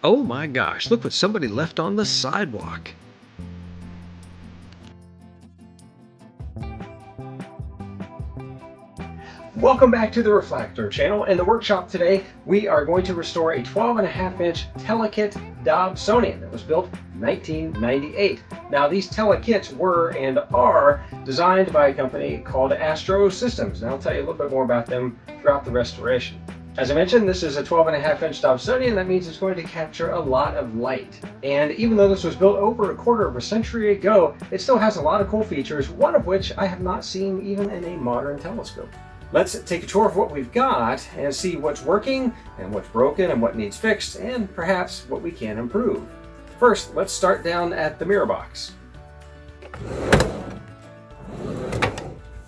Oh my gosh, look what somebody left on the sidewalk. Welcome back to the Reflector channel. In the workshop today, we are going to restore a 12.5-inch TeleKit Dobsonian that was built in 1998. Now, these TeleKits were and are designed by a company called AstroSystems, and I'll tell you a little bit more about them throughout the restoration. As I mentioned, this is a 12.5-inch Dobsonian. That means it's going to capture a lot of light. And even though this was built over a quarter of a century ago, it still has a lot of cool features, one of which I have not seen even in a modern telescope. Let's take a tour of what we've got and see what's working and what's broken and what needs fixed and perhaps what we can improve. First, let's start down at the mirror box.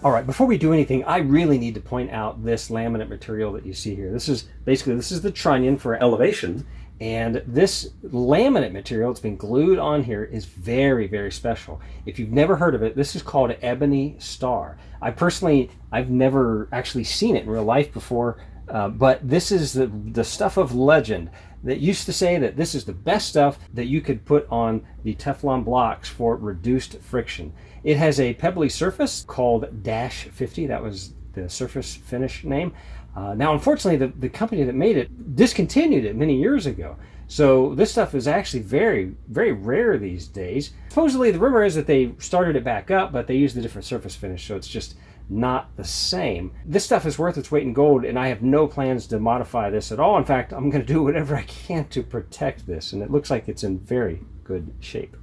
All right, before we do anything, I really need to point out this laminate material that you see here. This is the trunnion for elevation, and this laminate material that's been glued on here is very, very special. If you've never heard of it, this is called ebony star. I've never actually seen it in real life before, but this is the stuff of legend that used to say that this is the best stuff that you could put on the Teflon blocks for reduced friction. It has a pebbly surface called Dash 50. That was the surface finish name. Now, unfortunately, the company that made it discontinued it many years ago. So this stuff is actually very, very rare these days. Supposedly, the rumor is that they started it back up, but they used a different surface finish, so it's just not the same. This stuff is worth its weight in gold, and I have no plans to modify this at all. In fact, I'm going to do whatever I can to protect this, and it looks like it's in very good shape.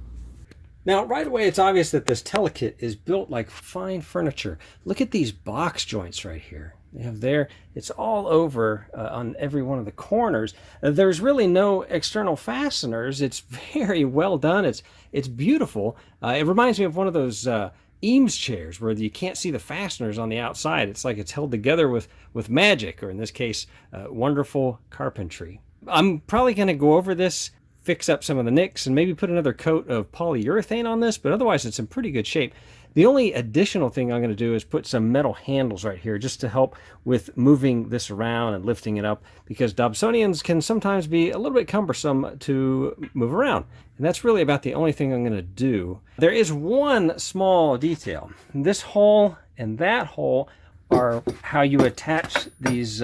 Now, right away, it's obvious that this TeleKit is built like fine furniture. Look at these box joints right here. They have there, it's all over on every one of the corners. There's really no external fasteners. It's very well done. It's beautiful. It reminds me of one of those Eames chairs where you can't see the fasteners on the outside. It's like it's held together with magic, or in this case, wonderful carpentry. I'm probably going to go over this, fix up some of the nicks, and maybe put another coat of polyurethane on this, but otherwise it's in pretty good shape. The only additional thing I'm going to do is put some metal handles right here just to help with moving this around and lifting it up, because Dobsonians can sometimes be a little bit cumbersome to move around. And that's really about the only thing I'm going to do. There is one small detail. This hole and that hole are how you attach these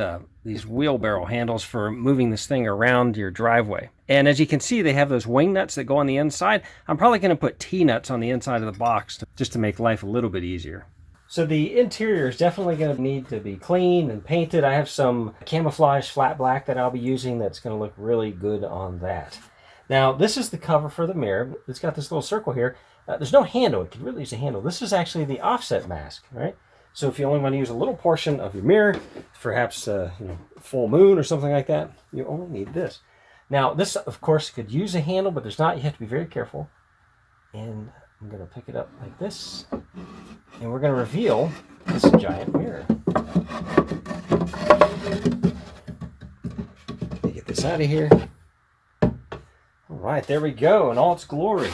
wheelbarrow handles for moving this thing around your driveway. And as you can see, they have those wing nuts that go on the inside. I'm probably going to put T-nuts on the inside of the box just to make life a little bit easier. So the interior is definitely going to need to be cleaned and painted. I have some camouflage flat black that I'll be using that's going to look really good on that. Now, this is the cover for the mirror. It's got this little circle here. There's no handle. It could really use a handle. This is actually the offset mask, right? So if you only want to use a little portion of your mirror, perhaps full moon or something like that, you only need this. Now, this, of course, could use a handle, but there's not. You have to be very careful. And I'm going to pick it up like this, and we're going to reveal this giant mirror. Let me get this out of here. All right, there we go in all its glory.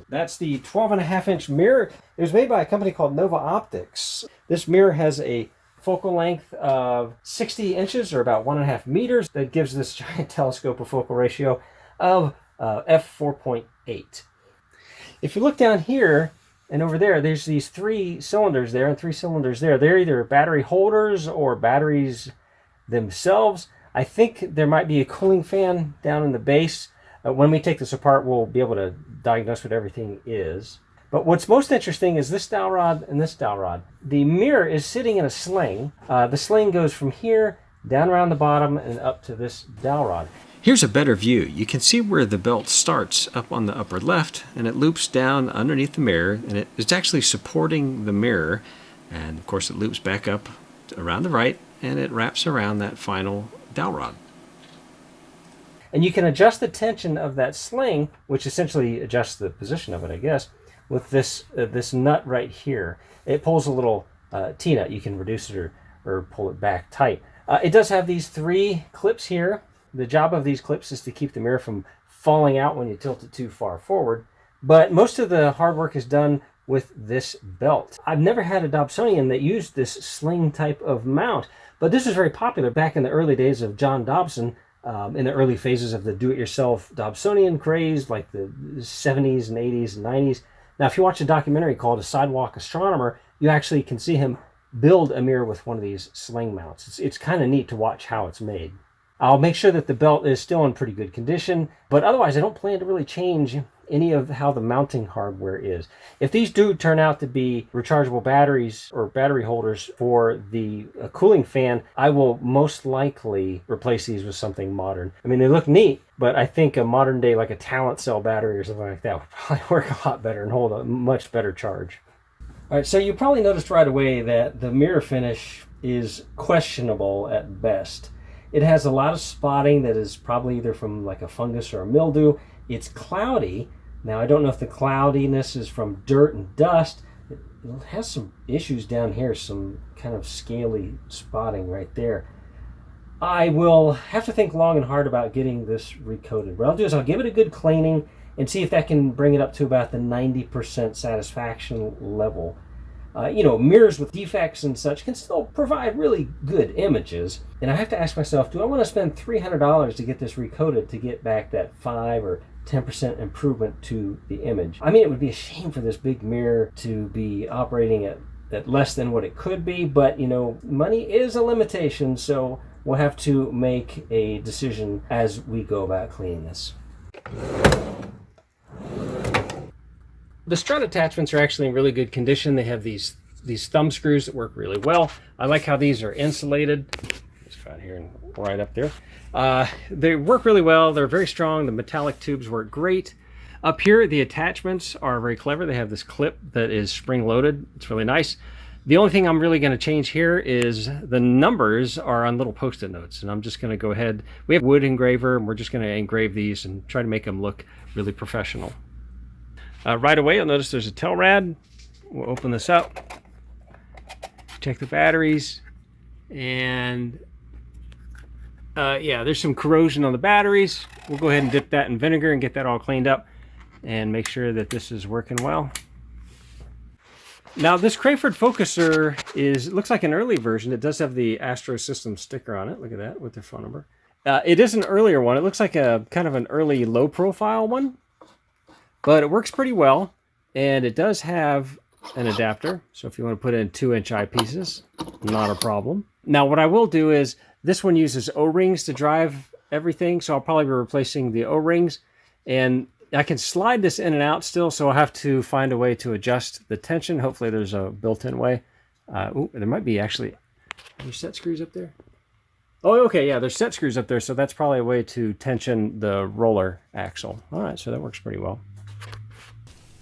That's the 12.5-inch mirror. It was made by a company called Nova Optics. This mirror has a focal length of 60 inches, or about 1.5 meters. That gives this giant telescope a focal ratio of f4.8. If you look down here and over there, there's these 3 cylinders there and 3 cylinders there. They're either battery holders or batteries themselves. I think there might be a cooling fan down in the base. When we take this apart, we'll be able to diagnose what everything is. But what's most interesting is this dowel rod and this dowel rod. The mirror is sitting in a sling. The sling goes from here down around the bottom and up to this dowel rod. Here's a better view. You can see where the belt starts up on the upper left, and it loops down underneath the mirror, and it's actually supporting the mirror. And of course it loops back up around the right, and it wraps around that final dowel rod. And you can adjust the tension of that sling, which essentially adjusts the position of it, I guess, with this nut right here. It pulls a little T-nut. You can reduce it or pull it back tight. It does have these 3 clips here. The job of these clips is to keep the mirror from falling out when you tilt it too far forward. But most of the hard work is done with this belt. I've never had a Dobsonian that used this sling type of mount, but this was very popular back in the early days of John Dobson, in the early phases of the do-it-yourself Dobsonian craze, like the 70s and 80s and 90s. Now, if you watch a documentary called A Sidewalk Astronomer, you actually can see him build a mirror with one of these sling mounts. It's kind of neat to watch how it's made. I'll make sure that the belt is still in pretty good condition, but otherwise I don't plan to really change any of how the mounting hardware is. If these do turn out to be rechargeable batteries or battery holders for the cooling fan, I will most likely replace these with something modern. I mean, they look neat, but I think a modern day, like a talent cell battery or something like that, would probably work a lot better and hold a much better charge. All right, so you probably noticed right away that the mirror finish is questionable at best. It has a lot of spotting that is probably either from like a fungus or a mildew. It's cloudy. Now, I don't know if the cloudiness is from dirt and dust. It has some issues down here, some kind of scaly spotting right there. I will have to think long and hard about getting this recoated. What I'll do is I'll give it a good cleaning and see if that can bring it up to about the 90% satisfaction level. Mirrors with defects and such can still provide really good images. And I have to ask myself, do I want to spend $300 to get this recoated to get back that 5 or 10% improvement to the image? I mean, it would be a shame for this big mirror to be operating at less than what it could be, but money is a limitation, so we'll have to make a decision as we go about cleaning this. The strut attachments are actually in really good condition. They have these thumb screws that work really well. I like how these are insulated. Just right here and right up there. They work really well. They're very strong. The metallic tubes work great. Up here, the attachments are very clever. They have this clip that is spring-loaded. It's really nice. The only thing I'm really going to change here is the numbers are on little Post-it notes, and I'm just going to go ahead. We have a wood engraver, and we're just going to engrave these and try to make them look really professional. Right away, you'll notice there's a Telrad. We'll open this up, check the batteries, and there's some corrosion on the batteries. We'll go ahead and dip that in vinegar and get that all cleaned up and make sure that this is working well. Now, this Crayford focuser looks like an early version. It does have the AstroSystems sticker on it. Look at that with their phone number. It is an earlier one. It looks like a kind of an early low-profile one, but it works pretty well, and it does have an adapter. So if you want to put in 2-inch eyepieces, not a problem. Now, what I will do is this one uses O-rings to drive everything, so I'll probably be replacing the O-rings, and I can slide this in and out still, so I'll have to find a way to adjust the tension. Hopefully there's a built-in way. There might be actually, are there set screws up there? Oh, okay, yeah, there's set screws up there, so that's probably a way to tension the roller axle. All right, so that works pretty well.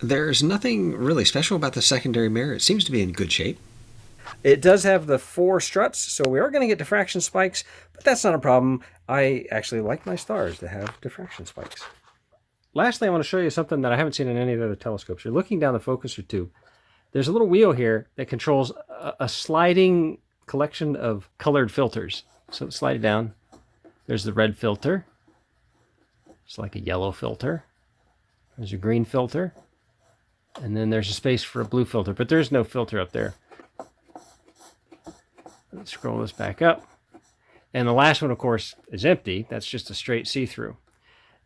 There's nothing really special about the secondary mirror. It seems to be in good shape. It does have the 4 struts, so we are going to get diffraction spikes, but that's not a problem. I actually like my stars to have diffraction spikes. Lastly, I want to show you something that I haven't seen in any of the other telescopes. You're looking down the focuser tube. There's a little wheel here that controls a sliding collection of colored filters. So slide it down. There's the red filter. It's like a yellow filter. There's a green filter. And then there's a space for a blue filter, but there's no filter up there. Let's scroll this back up. And the last one, of course, is empty. That's just a straight see-through.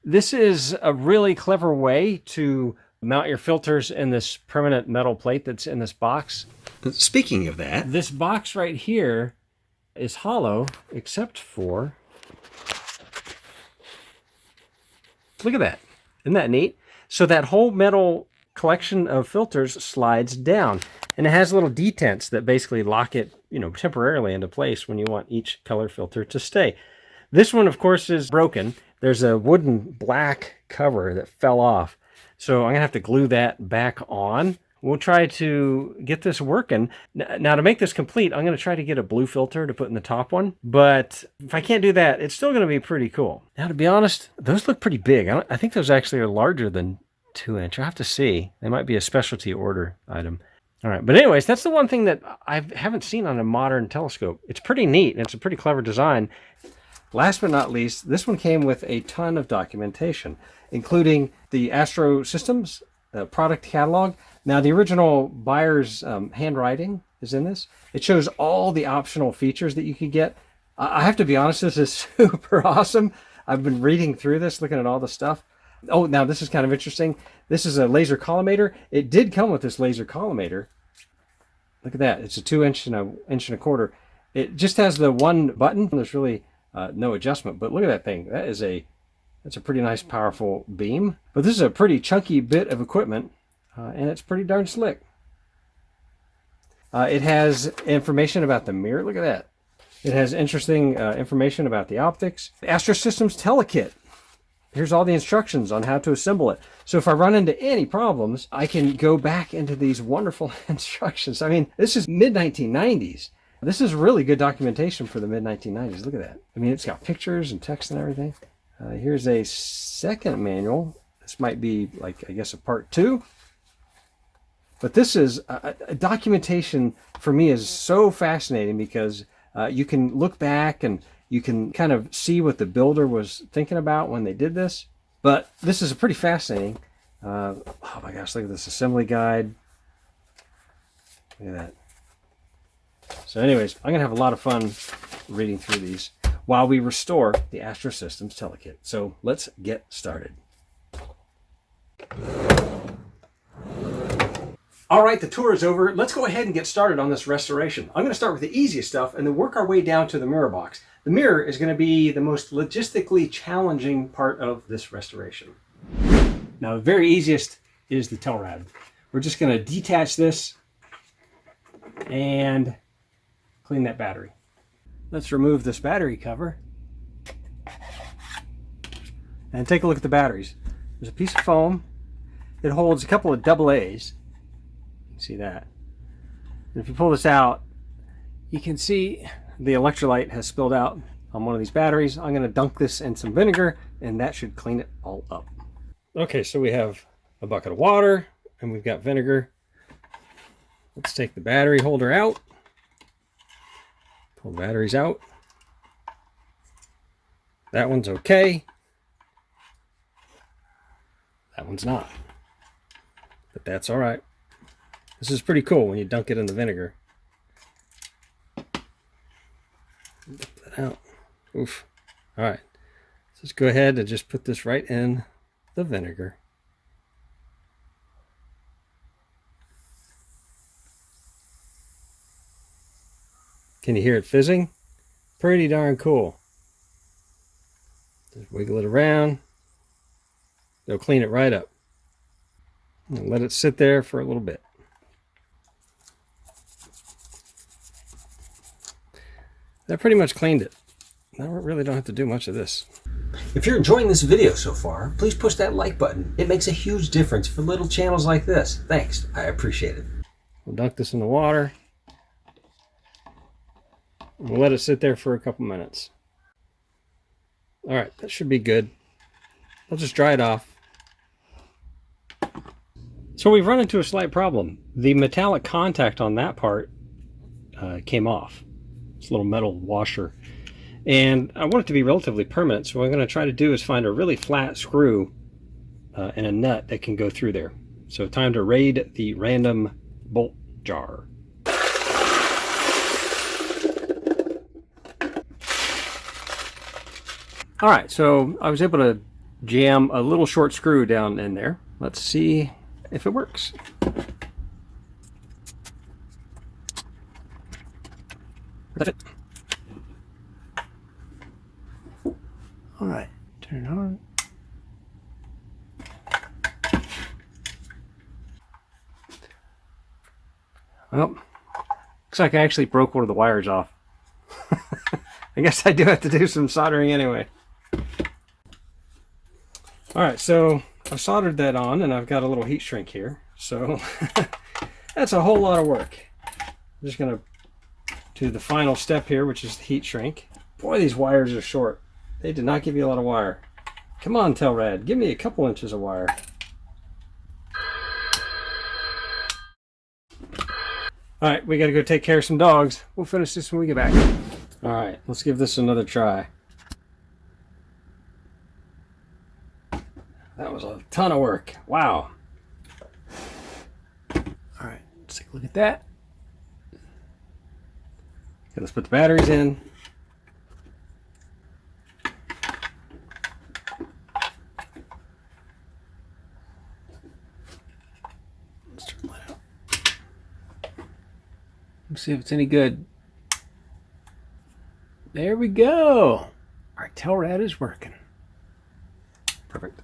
This is a really clever way to mount your filters in this permanent metal plate that's in this box. Speaking of that, this box right here is hollow, except for... Look at that. Isn't that neat? So that whole metal collection of filters slides down, and it has little detents that basically lock it, temporarily into place when you want each color filter to stay. This one, of course, is broken. There's a wooden black cover that fell off, so I'm gonna have to glue that back on. We'll try to get this working. Now, to make this complete, I'm gonna try to get a blue filter to put in the top one, but if I can't do that, it's still gonna be pretty cool. Now, to be honest, those look pretty big. I think those actually are larger than 2-inch. I'll have to see. They might be a specialty order item. All right, but anyways, that's the one thing that I haven't seen on a modern telescope. It's pretty neat, and it's a pretty clever design. Last but not least, this one came with a ton of documentation, including the AstroSystems product catalog. Now, the original buyer's handwriting is in this. It shows all the optional features that you could get. I have to be honest, this is super awesome. I've been reading through this, looking at all the stuff. Oh, now this is kind of interesting. This is a laser collimator. It did come with this laser collimator. Look at that. It's a 2" and a 1¼ inch. It just has the one button. There's really no adjustment, but look at that thing. That's a pretty nice, powerful beam. But this is a pretty chunky bit of equipment, and it's pretty darn slick. It has information about the mirror. Look at that. It has interesting information about the optics. The AstroSystems TeleKit. Here's all the instructions on how to assemble it. So if I run into any problems, I can go back into these wonderful instructions. I mean, this is mid-1990s. This is really good documentation for the mid-1990s. Look at that. I mean, it's got pictures and text and everything. Here's a second manual. This might be like, I guess, a part 2. But this is a documentation for me is so fascinating because you can look back and you can kind of see what the builder was thinking about when they did this. But this is a pretty fascinating. Oh my gosh, look at this assembly guide. Look at that. So anyways, I'm going to have a lot of fun reading through these while we restore the AstroSystems TeleKit. So let's get started. All right, the tour is over. Let's go ahead and get started on this restoration. I'm going to start with the easiest stuff and then work our way down to the mirror box. The mirror is going to be the most logistically challenging part of this restoration. Now, the very easiest is the Telrad. We're just going to detach this and clean that battery. Let's remove this battery cover and take a look at the batteries. There's a piece of foam. It holds a couple of AA's. See that. And if you pull this out, you can see the electrolyte has spilled out on one of these batteries. I'm going to dunk this in some vinegar and that should clean it all up. Okay, so we have a bucket of water and we've got vinegar. Let's take the battery holder out. Pull the batteries out. That one's okay. That one's not. But that's all right. This is pretty cool when you dunk it in the vinegar. Dump that out. Oof. All right. Let's go ahead and just put this right in the vinegar. Can you hear it fizzing? Pretty darn cool. Just wiggle it around. It'll clean it right up. And let it sit there for a little bit. That pretty much cleaned it. Now we really don't have to do much of this. If you're enjoying this video so far, please push that like button. It makes a huge difference for little channels like this. Thanks, I appreciate it. We'll dunk this in the water. We'll let it sit there for a couple minutes. All right, that should be good. I'll just dry it off. So we've run into a slight problem. The metallic contact on that part came off. It's a little metal washer. And I want it to be relatively permanent, so what I'm going to try to do is find a really flat screw and a nut that can go through there. So time to raid the random bolt jar. All right, so I was able to jam a little short screw down in there. Let's see if it works. That's it. All right, turn it on. Well, looks like I actually broke one of the wires off. I guess I do have to do some soldering anyway. All right, so I've soldered that on and I've got a little heat shrink here. So that's a whole lot of work. I'm just gonna do the final step here, which is the heat shrink. Boy, these wires are short. They did not give you a lot of wire. Come on, Telrad, give me a couple inches of wire. All right, we gotta go take care of some dogs. We'll finish this when we get back. All right, let's give this another try. That was a ton of work. Wow. All right, let's take a look at that. Okay, let's put the batteries in. Let's see if it's any good. There we go. Our Telrad is working. Perfect.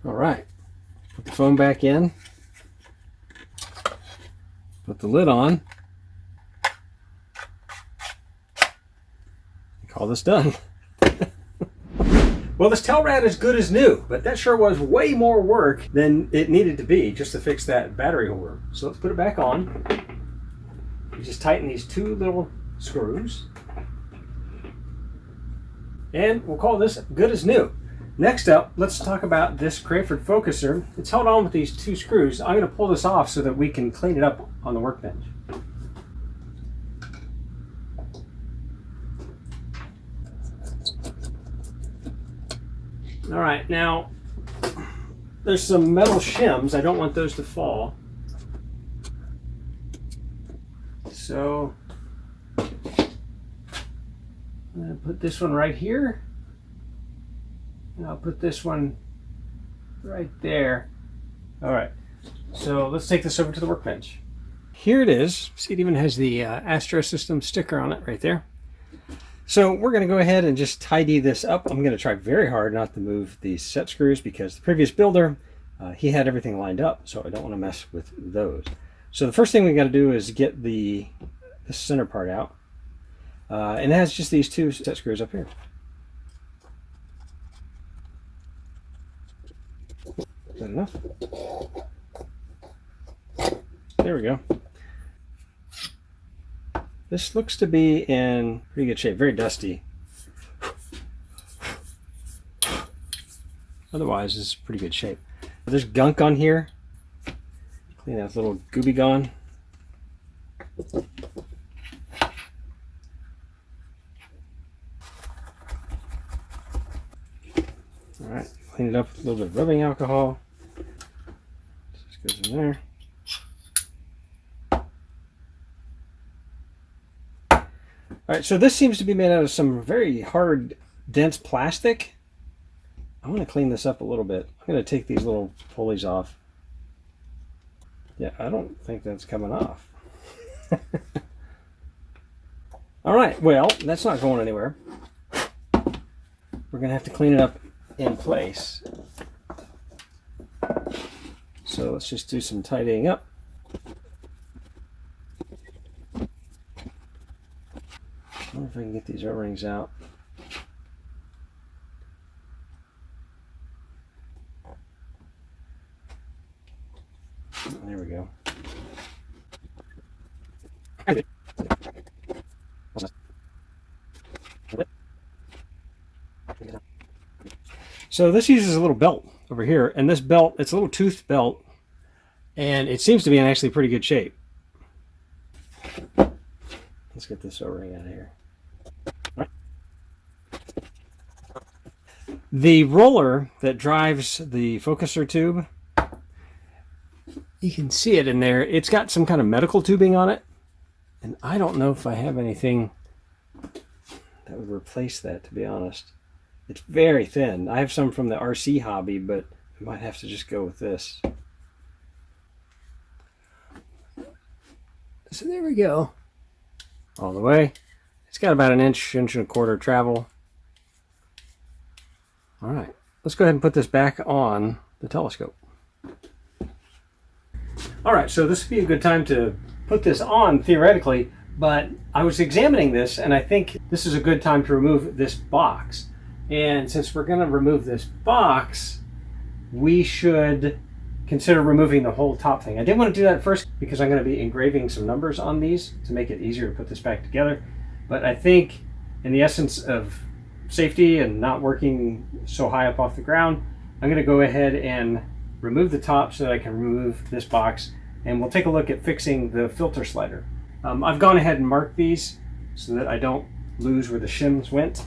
All right. Put the foam back in. Put the lid on. Call this done. Well, this Telrad is good as new, but that sure was way more work than it needed to be just to fix that battery holder. So let's put it back on. You just tighten these two little screws. And we'll call this good as new. Next up, let's talk about this Crayford focuser. It's held on with these two screws. I'm going to pull this off so that we can clean it up on the workbench. All right, now there's some metal shims. I don't want those to fall. So I'm going to put this one right here. And I'll put this one right there. All right, so let's take this over to the workbench. Here it is. See, it even has the AstroSystems sticker on it right there. So we're going to go ahead and just tidy this up. I'm going to try very hard not to move these set screws because the previous builder, he had everything lined up, so I don't want to mess with those. So the first thing we got to do is get the center part out. And it has just these two set screws up here. Is that enough? There we go. This looks to be in pretty good shape, very dusty. Otherwise, it's pretty good shape. There's gunk on here. Clean that little gooby gone. All right, clean it up with a little bit of rubbing alcohol. Just goes in there. All right, so this seems to be made out of some very hard, dense plastic. I want to clean this up a little bit. I'm going to take these little pulleys off. Yeah, I don't think that's coming off. All right, well, that's not going anywhere. We're going to have to clean it up in place. So let's just do some tidying up. I wonder if I can get these O-rings out. There we go. So this uses a little belt over here, and this belt, it's a little toothed belt, and it seems to be in actually pretty good shape. Let's get this O-ring out of here. The roller that drives the focuser tube, you can see it in there. It's got some kind of medical tubing on it, and I don't know if I have anything that would replace that, to be honest. It's very thin. I have some from the RC hobby, but I might have to just go with this. So there we go. All the way. It's got about an inch and a quarter travel. All right, let's go ahead and put this back on the telescope. All right, so this would be a good time to put this on theoretically, but I was examining this and I think this is a good time to remove this box. And since we're going to remove this box, we should consider removing the whole top thing. I didn't want to do that first because I'm going to be engraving some numbers on these to make it easier to put this back together. But I think in the essence of safety and not working so high up off the ground, I'm going to go ahead and remove the top so that I can remove this box, and we'll take a look at fixing the filter slider. I've gone ahead and marked these so that I don't lose where the shims went.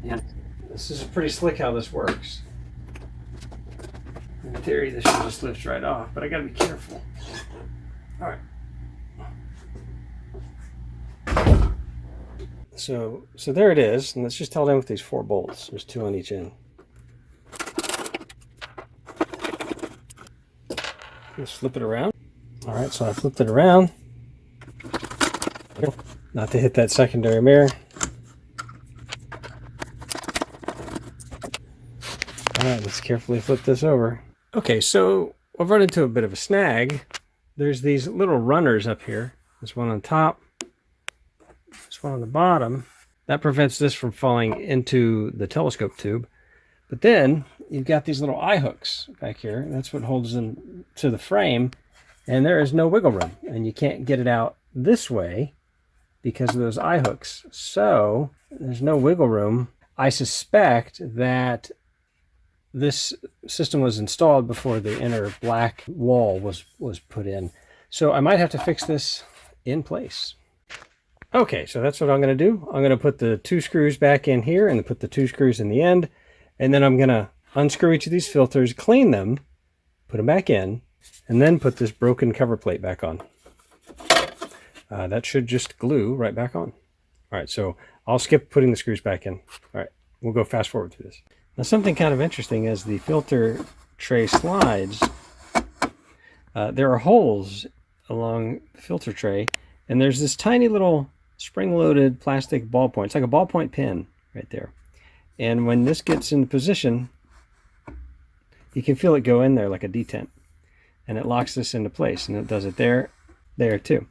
And this is pretty slick how this works. In theory, this should just lift right off, but I got to be careful. All right. So there it is, and it's just held in with these 4 bolts. There's 2 on each end. Just flip it around. All right, so I flipped it around. Not to hit that secondary mirror. All right, let's carefully flip this over. Okay, so I've run into a bit of a snag. There's these little runners up here. There's one on top, there's one on the bottom. That prevents this from falling into the telescope tube. But then you've got these little eye hooks back here. That's what holds them to the frame. And there is no wiggle room. And you can't get it out this way because of those eye hooks. So there's no wiggle room. I suspect that this system was installed before the inner black wall was put in. So I might have to fix this in place. Okay, so that's what I'm going to do. I'm going to put the 2 screws back in here and put the 2 screws in the end. And then I'm going to unscrew each of these filters, clean them, put them back in, and then put this broken cover plate back on. That should just glue right back on. All right, so I'll skip putting the screws back in. All right, we'll go fast forward through this. Now, something kind of interesting as the filter tray slides, there are holes along the filter tray, and there's this tiny little spring-loaded plastic ballpoint. It's like a ballpoint pen right there. And when this gets in position, you can feel it go in there like a detent. And it locks this into place, and it does it there too.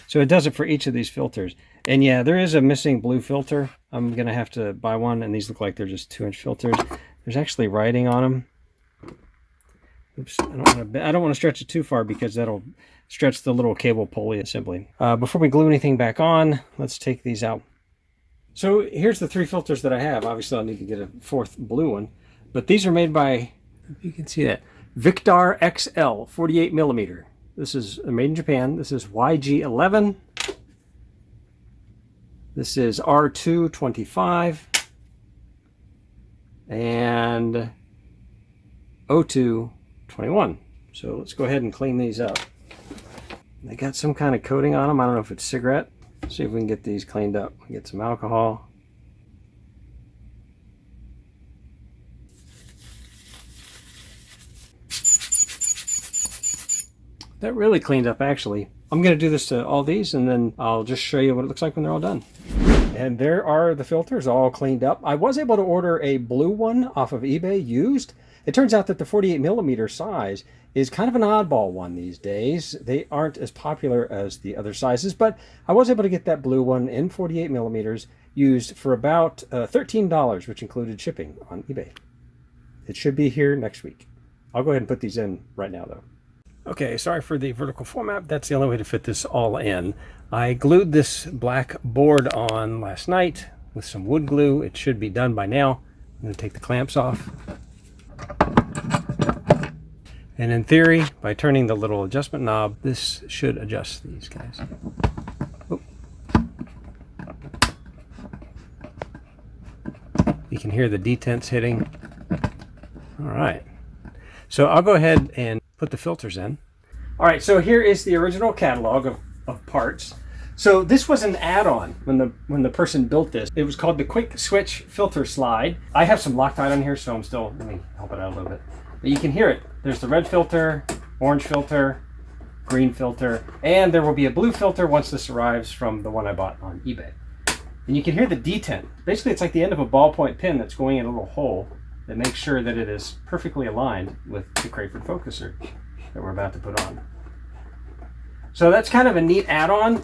So it does it for each of these filters. And yeah, there is a missing blue filter. I'm going to have to buy one, and these look like they're just 2-inch filters. There's actually writing on them. Oops, I don't want to stretch it too far because that'll stretch the little cable pulley assembly. Before we glue anything back on, let's take these out. So here's the 3 filters that I have. Obviously, I'll need to get a 4th blue one. But these are made by, if you can see that, Victar XL 48 millimeter. This is made in Japan. This is YG11. This is R225. And O221. So let's go ahead and clean these up. They got some kind of coating on them. I don't know if it's cigarette. Let's see if we can get these cleaned up. Get some alcohol. That really cleaned up, actually. I'm going to do this to all these, and then I'll just show you what it looks like when they're all done. And there are the filters all cleaned up. I was able to order a blue one off of eBay used. It turns out that the 48 millimeter size is kind of an oddball one these days. They aren't as popular as the other sizes, but I was able to get that blue one in 48 millimeters used for about $13, which included shipping on eBay. It should be here next week. I'll go ahead and put these in right now, though. Okay, sorry for the vertical format. That's the only way to fit this all in. I glued this black board on last night with some wood glue. It should be done by now. I'm going to take the clamps off. And in theory, by turning the little adjustment knob, this should adjust these guys. Oh. You can hear the detents hitting. All right. So I'll go ahead and put the filters in. All right, so here is the original catalog of parts. So this was an add-on when the person built this. It was called the QuickSwitch filter slide. I have some Loctite on here, so let me help it out a little bit. But you can hear it. There's the red filter, orange filter, green filter, and there will be a blue filter once this arrives from the one I bought on eBay. And you can hear the detent. Basically, it's like the end of a ballpoint pen that's going in a little hole that makes sure that it is perfectly aligned with the Crayford focuser that we're about to put on. So that's kind of a neat add-on.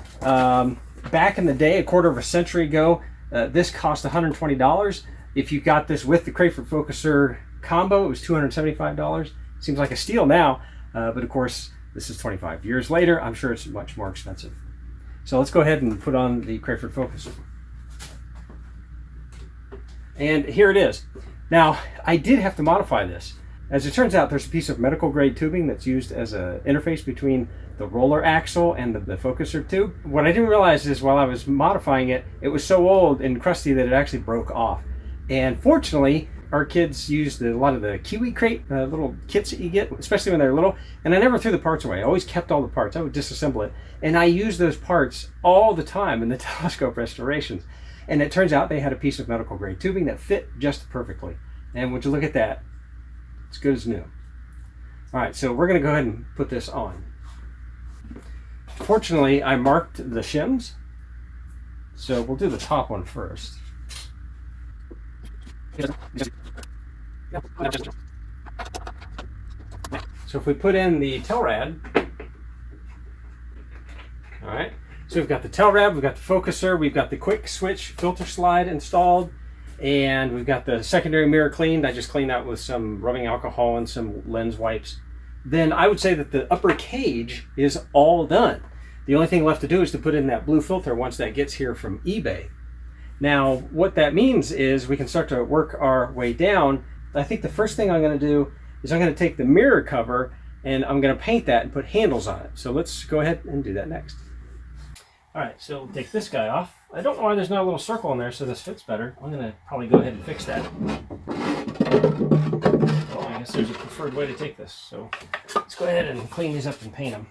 Back in the day, a quarter of a century ago, this cost $120. If you got this with the Crayford focuser combo, it was $275. Seems like a steal now, but of course, this is 25 years later. I'm sure it's much more expensive. So let's go ahead and put on the Crayford focuser. And here it is. Now, I did have to modify this. As it turns out, there's a piece of medical grade tubing that's used as an interface between the roller axle and the focuser tube. What I didn't realize is while I was modifying it, it was so old and crusty that it actually broke off. And fortunately, our kids used a lot of the Kiwi crate, little kits that you get, especially when they're little. And I never threw the parts away. I always kept all the parts. I would disassemble it. And I used those parts all the time in the telescope restorations. And it turns out they had a piece of medical grade tubing that fit just perfectly. And would you look at that? It's good as new. All right, so we're going to go ahead and put this on. Fortunately, I marked the shims, so we'll do the top one first. So if we put in the Telrad, all right, so we've got the Telrad, we've got the focuser, we've got the QuickSwitch filter slide installed, and we've got the secondary mirror cleaned. I just cleaned out with some rubbing alcohol and some lens wipes. Then I would say that the upper cage is all done. The only thing left to do is to put in that blue filter once that gets here from eBay. Now, what that means is we can start to work our way down. I think the first thing I'm going to do is I'm going to take the mirror cover and I'm going to paint that and put handles on it. So let's go ahead and do that next. All right, so we'll take this guy off. I don't know why there's not a little circle in there, so this fits better. I'm going to probably go ahead and fix that. Well, I guess there's a preferred way to take this. So let's go ahead and clean these up and paint them.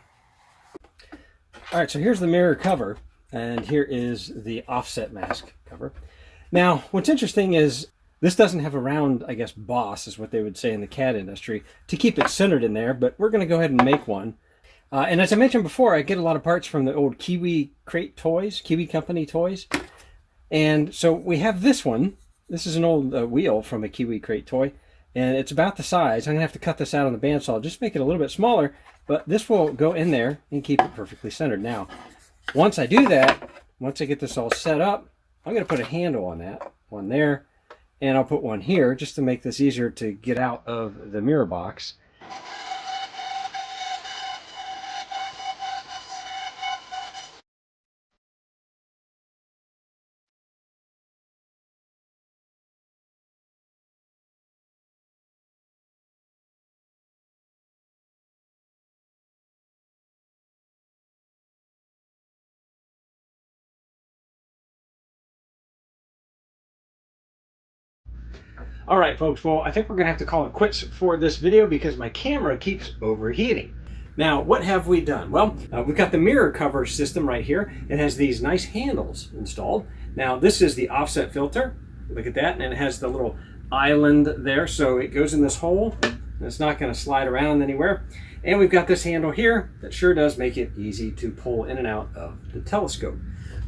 All right, so here's the mirror cover, and here is the offset mask cover. Now, what's interesting is this doesn't have a round, I guess, boss is what they would say in the CAD industry, to keep it centered in there, but we're going to go ahead and make one. And as I mentioned before, I get a lot of parts from the old Kiwi Crate toys, Kiwi Company toys. And so we have this one. This is an old wheel from a Kiwi Crate toy, and it's about the size. I'm going to have to cut this out on the bandsaw, just make it a little bit smaller, but this will go in there and keep it perfectly centered. Now, once I do that, once I get this all set up, I'm going to put a handle on that, one there, and I'll put one here just to make this easier to get out of the mirror box. All right, folks, well, I think we're going to have to call it quits for this video because my camera keeps overheating. Now, what have we done? Well, we've got the mirror cover system right here. It has these nice handles installed. Now, this is the offset filter. Look at that, and it has the little island there, so it goes in this hole, and it's not going to slide around anywhere. And we've got this handle here that sure does make it easy to pull in and out of the telescope.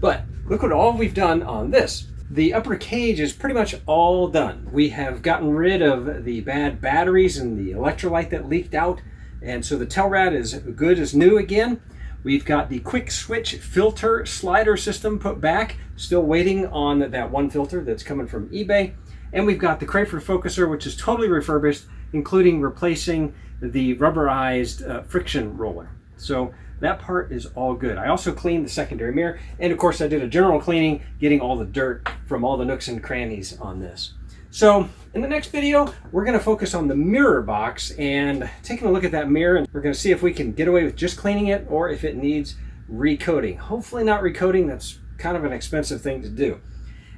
But look what all we've done on this. The upper cage is pretty much all done. We have gotten rid of the bad batteries and the electrolyte that leaked out, and so the Telrad is good as new again. We've got the QuickSwitch filter slider system put back, still waiting on that one filter that's coming from eBay. And we've got the Crayford focuser, which is totally refurbished, including replacing the rubberized friction roller. So that part is all good. I also cleaned the secondary mirror, and of course I did a general cleaning, getting all the dirt from all the nooks and crannies on this. So in the next video, we're going to focus on the mirror box and taking a look at that mirror, and we're going to see if we can get away with just cleaning it or if it needs recoating. Hopefully not recoating. That's kind of an expensive thing to do.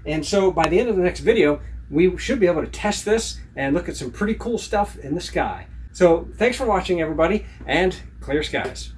And so by the end of the next video, we should be able to test this and look at some pretty cool stuff in the sky. So thanks for watching, everybody, and clear skies.